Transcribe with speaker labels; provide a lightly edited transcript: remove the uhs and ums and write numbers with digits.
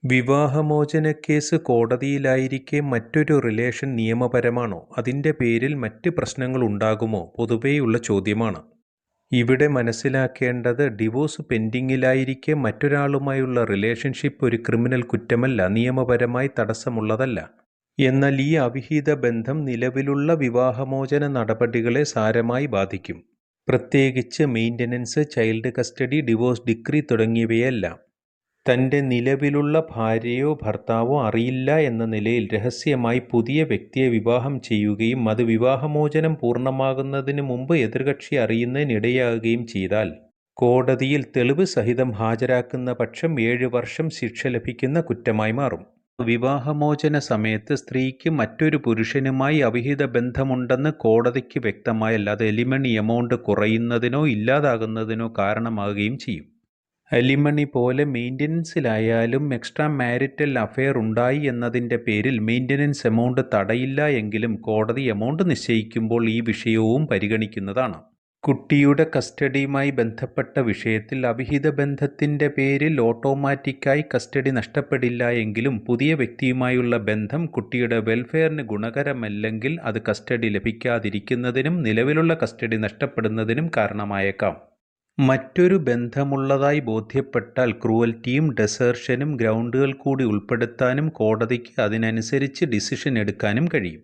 Speaker 1: വിവാഹമോചനക്കേസ് കോടതിയിലായിരിക്കെ മറ്റൊരു റിലേഷൻ നിയമപരമാണോ? അതിന്റെ പേരിൽ മറ്റ് പ്രശ്നങ്ങളുണ്ടാകുമോ? പൊതുവെയുള്ള ചോദ്യമാണ്. ഇവിടെ മനസ്സിലാക്കേണ്ടത്, ഡിവോഴ്സ് പെൻഡിങ്ങിലായിരിക്കെ മറ്റൊരാളുമായുള്ള റിലേഷൻഷിപ്പ് ഒരു ക്രിമിനൽ കുറ്റമല്ല, നിയമപരമായി തടസ്സമുള്ളതല്ല. എന്നാൽ ഈ അവിഹിത ബന്ധം നിലവിലുള്ള വിവാഹമോചന നടപടികളെ സാരമായി ബാധിക്കും. പ്രത്യേകിച്ച് maintenance, child custody, divorce decree തുടങ്ങിയവയെല്ലാം. തൻ്റെ നിലവിലുള്ള ഭാര്യയോ ഭർത്താവോ അറിയില്ല എന്ന നിലയിൽ രഹസ്യമായി പുതിയ വ്യക്തിയെ വിവാഹം ചെയ്യുകയും അത് വിവാഹമോചനം പൂർണ്ണമാകുന്നതിന് മുമ്പ് എതിർകക്ഷി അറിയുന്നതിനിടയാകുകയും ചെയ്താൽ കോടതിയിൽ തെളിവ് സഹിതം ഹാജരാക്കുന്ന പക്ഷം 7 വർഷം ശിക്ഷ ലഭിക്കുന്ന കുറ്റമായി മാറും. വിവാഹമോചന സമയത്ത് സ്ത്രീക്ക് മറ്റൊരു പുരുഷനുമായി അവിഹിത ബന്ധമുണ്ടെന്ന് കോടതിക്ക് വ്യക്തമായാൽ അത് എലിമണി എമൗണ്ട് കുറയുന്നതിനോ ഇല്ലാതാകുന്നതിനോ കാരണമാകുകയും ചെയ്യും. അലിമണി പോലെ മെയിൻ്റനൻസിലായാലും എക്സ്ട്രാ മാരിറ്റൽ അഫെയർ ഉണ്ടായി എന്നതിൻ്റെ പേരിൽ മെയിൻ്റനൻസ് എമൗണ്ട് തടയില്ല എങ്കിലും കോടതി എമൗണ്ട് നിശ്ചയിക്കുമ്പോൾ ഈ വിഷയവും പരിഗണിക്കുന്നതാണ്. കുട്ടിയുടെ കസ്റ്റഡിയുമായി ബന്ധപ്പെട്ട വിഷയത്തിൽ അവിഹിത ബന്ധത്തിൻ്റെ പേരിൽ ഓട്ടോമാറ്റിക്കായി കസ്റ്റഡി നഷ്ടപ്പെടില്ല എങ്കിലും പുതിയ വ്യക്തിയുമായുള്ള ബന്ധം കുട്ടിയുടെ വെൽഫെയറിന് ഗുണകരമല്ലെങ്കിൽ അത് കസ്റ്റഡി ലഭിക്കാതിരിക്കുന്നതിനും നിലവിലുള്ള കസ്റ്റഡി നഷ്ടപ്പെടുന്നതിനും കാരണമായേക്കാം. മറ്റൊരു ബന്ധമുള്ളതായി ബോധ്യപ്പെട്ടാൽ ക്രൂവൽറ്റിയും ഡെസേർഷനും ഗ്രൗണ്ടുകൾ കൂടി ഉൾപ്പെടുത്താനും കോടതിക്ക് അതിനനുസരിച്ച് ഡിസിഷൻ എടുക്കാനും കഴിയും.